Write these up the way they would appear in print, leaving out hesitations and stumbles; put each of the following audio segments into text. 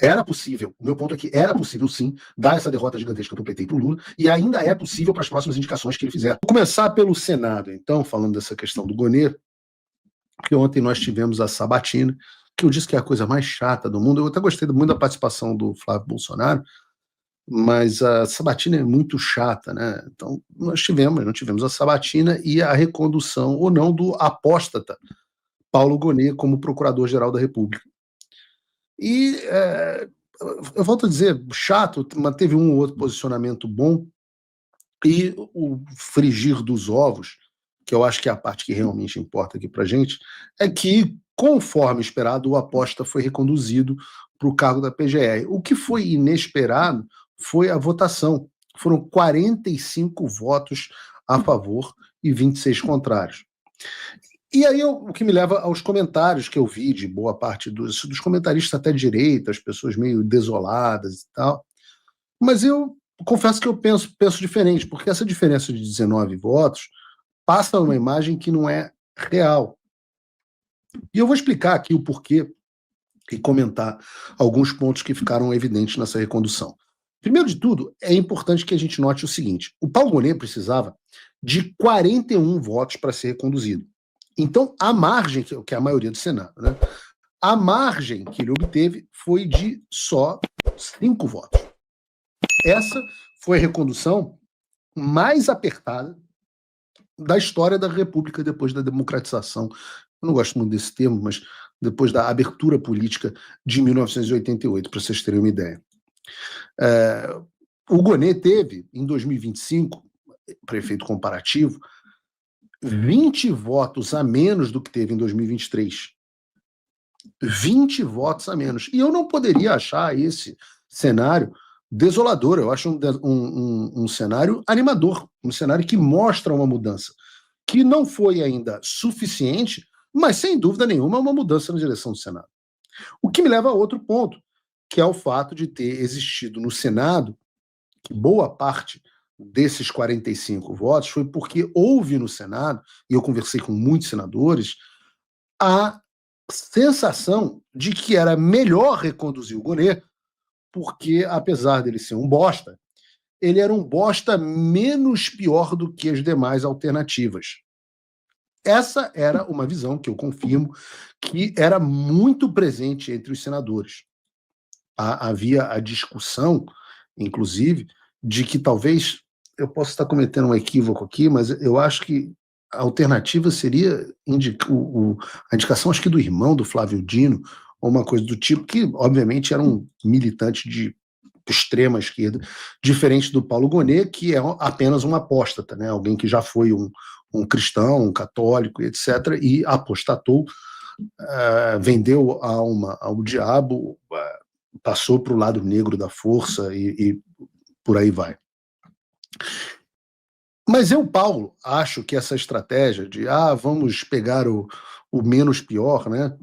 Era possível, o meu ponto é que era possível sim dar essa derrota gigantesca para o PT e para o Lula, e ainda é possível para as próximas indicações que ele fizer. Vou começar pelo Senado, então, falando dessa questão do Gonê, porque ontem nós tivemos a sabatina, que eu disse que é a coisa mais chata do mundo. Eu até gostei muito da participação do Flávio Bolsonaro, mas a sabatina é muito chata, né? Então, nós não tivemos a sabatina e a recondução ou não do apóstata Paulo Gonê como Procurador-Geral da República. E eu volto a dizer, chato, mas teve um ou outro posicionamento bom, e o frigir dos ovos, que eu acho que é a parte que realmente importa aqui pra gente, é que, conforme esperado, o Aposta foi reconduzido para o cargo da PGR. O que foi inesperado foi a votação. Foram 45 votos a favor e 26 contrários. E aí o que me leva aos comentários que eu vi de boa parte dos comentaristas até de direita, as pessoas meio desoladas e tal. Mas eu confesso que eu penso diferente, porque essa diferença de 19 votos passa uma imagem que não é real. E eu vou explicar aqui o porquê e comentar alguns pontos que ficaram evidentes nessa recondução. Primeiro de tudo, é importante que a gente note o seguinte: o Paulo Gonê precisava de 41 votos para ser reconduzido. Então, a margem, que é a maioria do Senado, né? A margem que ele obteve foi de só 5 votos. Essa foi a recondução mais apertada da história da República depois da democratização. Eu não gosto muito desse termo, mas depois da abertura política de 1988, para vocês terem uma ideia. O Gonê teve, em 2025, para efeito comparativo, 20 votos a menos do que teve em 2023. 20 votos a menos. E eu não poderia achar esse cenário desolador. Eu acho um cenário animador, um cenário que mostra uma mudança, que não foi ainda suficiente, mas sem dúvida nenhuma é uma mudança na direção do Senado. O que me leva a outro ponto, que é o fato de ter existido no Senado, que boa parte desses 45 votos foi porque houve no Senado, e eu conversei com muitos senadores, a sensação de que era melhor reconduzir o Gonê, porque, apesar dele ser um bosta, ele era um bosta menos pior do que as demais alternativas. Essa era uma visão que eu confirmo que era muito presente entre os senadores. Havia a discussão, inclusive, de que talvez, eu possa estar cometendo um equívoco aqui, mas eu acho que a alternativa seria a indicação, acho que do irmão do Flávio Dino, ou uma coisa do tipo, que obviamente era um militante de extrema esquerda, diferente do Paulo Gonê, que é apenas um apóstata, né? Alguém que já foi um cristão, um católico, etc., e apostatou, vendeu a alma ao diabo, passou para o lado negro da força e por aí vai. Mas eu, Paulo, acho que essa estratégia de vamos pegar o menos pior, né?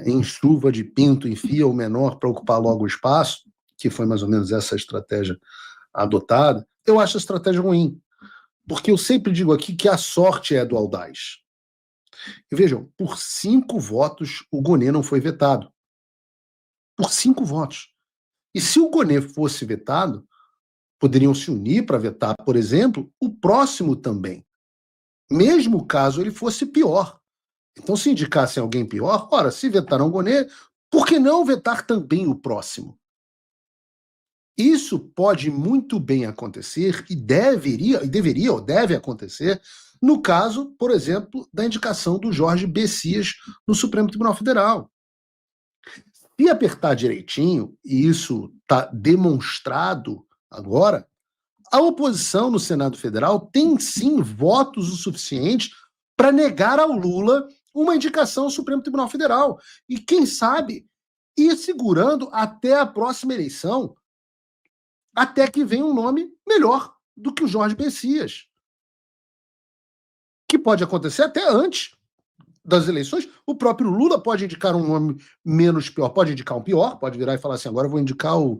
Em chuva de pinto, enfia o menor para ocupar logo o espaço, que foi mais ou menos essa estratégia adotada, eu acho a estratégia ruim. Porque eu sempre digo aqui que a sorte é do audaz. E vejam, por 5 votos, o Gonê não foi vetado. Por 5 votos. E se o Gonê fosse vetado, poderiam se unir para vetar, por exemplo, o próximo também. Mesmo caso ele fosse pior. Então, se indicassem alguém pior, ora, se vetaram o Gonê, por que não vetar também o próximo? Isso pode muito bem acontecer e deveria ou deve acontecer no caso, por exemplo, da indicação do Jorge Bessias no Supremo Tribunal Federal. Se apertar direitinho, e isso está demonstrado agora, a oposição no Senado Federal tem sim votos o suficiente para negar ao Lula uma indicação ao Supremo Tribunal Federal. E quem sabe ir segurando até a próxima eleição, até que venha um nome melhor do que o Jorge Bessias. Que pode acontecer até antes das eleições. O próprio Lula pode indicar um nome menos pior, pode indicar um pior, pode virar e falar assim, agora eu vou indicar o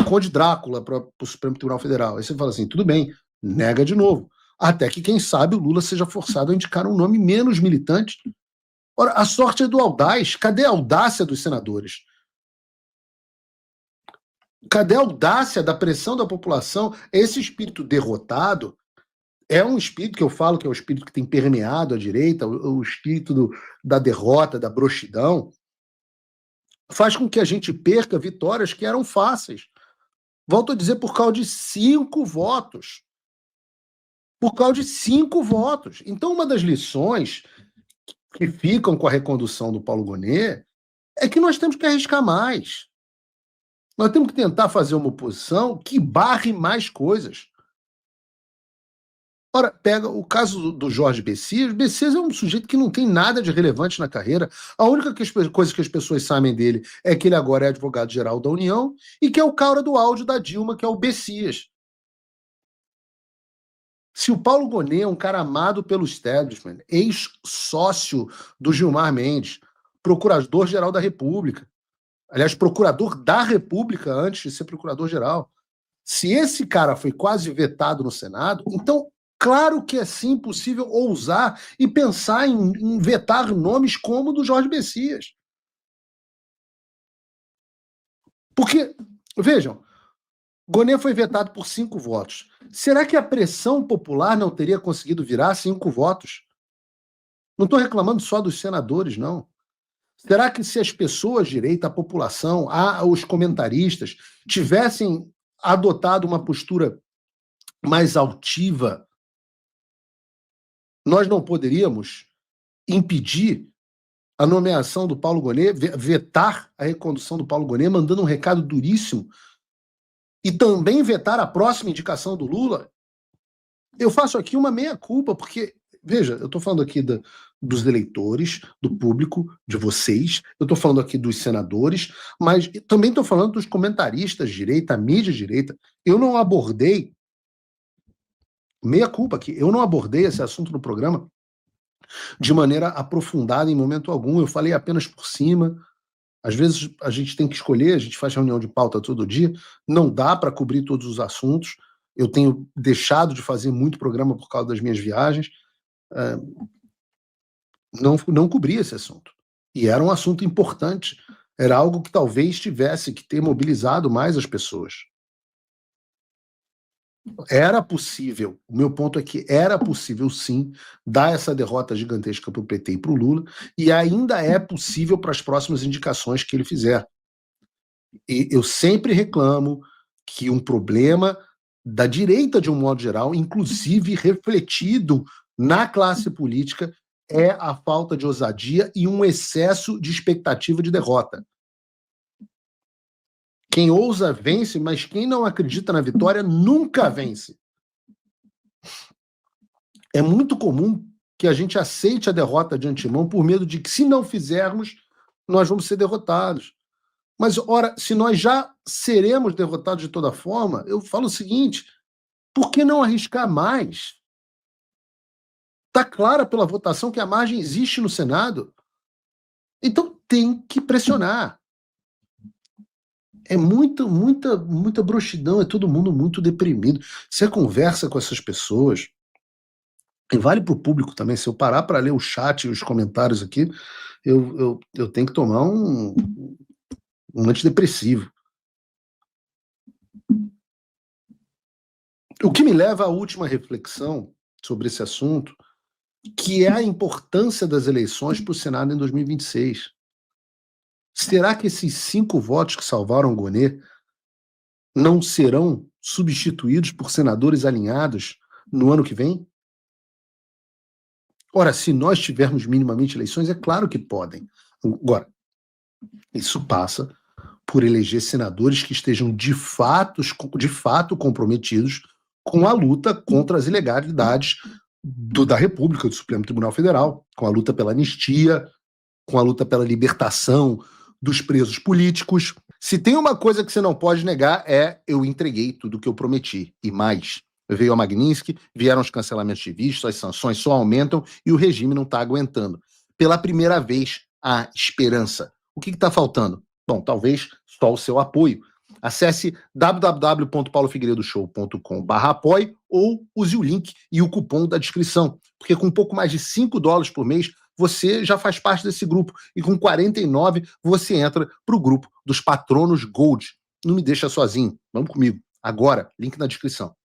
Conde Drácula para o Supremo Tribunal Federal. Aí você fala assim, tudo bem, nega de novo. Até que, quem sabe, o Lula seja forçado a indicar um nome menos militante. Ora, a sorte é do audaz. Cadê a audácia dos senadores? Cadê a audácia da pressão da população? Esse espírito derrotado é um espírito que eu falo que é o espírito que tem permeado a direita, o espírito da derrota, da broxidão, faz com que a gente perca vitórias que eram fáceis. Volto a dizer, por causa de 5 votos. Por causa de 5 votos. Então, uma das lições que ficam com a recondução do Paulo Gonet é que nós temos que arriscar mais. Nós temos que tentar fazer uma oposição que barre mais coisas. Ora, pega o caso do Jorge Bessias. Bessias é um sujeito que não tem nada de relevante na carreira. A única coisa que as pessoas sabem dele é que ele agora é advogado-geral da União e que é o cara do áudio da Dilma, que é o Bessias. Se o Paulo Gonet é um cara amado pelo establishment, ex-sócio do Gilmar Mendes, procurador-geral da República, aliás, procurador da República antes de ser procurador-geral. Se esse cara foi quase vetado no Senado, então, claro que é sim possível ousar e pensar em vetar nomes como o do Jorge Bessias. Porque, vejam, Gonet foi vetado por 5 votos. Será que a pressão popular não teria conseguido virar 5 votos? Não estou reclamando só dos senadores, não. Será que se as pessoas de direita, a população, os comentaristas, tivessem adotado uma postura mais altiva, nós não poderíamos impedir a nomeação do Paulo Gonet, vetar a recondução do Paulo Gonet, mandando um recado duríssimo, e também vetar a próxima indicação do Lula? Eu faço aqui uma meia-culpa, porque, veja, eu estou falando aqui dos eleitores, do público, de vocês, eu estou falando aqui dos senadores, mas também estou falando dos comentaristas de direita, a mídia de direita. Eu não abordei, meia-culpa aqui, eu não abordei esse assunto no programa de maneira aprofundada em momento algum, eu falei apenas por cima. Às vezes a gente tem que escolher, a gente faz reunião de pauta todo dia, não dá para cobrir todos os assuntos. Eu tenho deixado de fazer muito programa por causa das minhas viagens. Não cobri esse assunto. E era um assunto importante. Era algo que talvez tivesse que ter mobilizado mais as pessoas. Era possível, o meu ponto é que era possível sim dar essa derrota gigantesca para o PT e para o Lula, e ainda é possível para as próximas indicações que ele fizer. E eu sempre reclamo que um problema da direita, de um modo geral, inclusive refletido na classe política, é a falta de ousadia e um excesso de expectativa de derrota. Quem ousa vence, mas quem não acredita na vitória nunca vence. É muito comum que a gente aceite a derrota de antemão por medo de que, se não fizermos, nós vamos ser derrotados. Mas, ora, se nós já seremos derrotados de toda forma, eu falo o seguinte: por que não arriscar mais? Está clara pela votação que a margem existe no Senado. Então tem que pressionar. É muita broxidão, é todo mundo muito deprimido. Você conversa com essas pessoas, e vale para o público também, se eu parar para ler o chat e os comentários aqui, eu tenho que tomar um antidepressivo. O que me leva à última reflexão sobre esse assunto, que é a importância das eleições para o Senado em 2026. Será que esses 5 votos que salvaram Gonet não serão substituídos por senadores alinhados no ano que vem? Ora, se nós tivermos minimamente eleições, é claro que podem. Agora, isso passa por eleger senadores que estejam de fato comprometidos com a luta contra as ilegalidades da República, do Supremo Tribunal Federal, com a luta pela anistia, com a luta pela libertação dos presos políticos. Se tem uma coisa que você não pode negar é: eu entreguei tudo o que eu prometi, e mais. Veio a Magnitsky, vieram os cancelamentos de vistos, as sanções só aumentam e o regime não está aguentando. Pela primeira vez, há esperança. O que está faltando? Bom, talvez só o seu apoio. Acesse www.paulofigueiredoshow.com/apoie ou use o link e o cupom da descrição, porque com um pouco mais de $5 por mês, você já faz parte desse grupo, e com 49 você entra para o grupo dos patronos Gold. Não me deixa sozinho. Vamos comigo. Agora, link na descrição.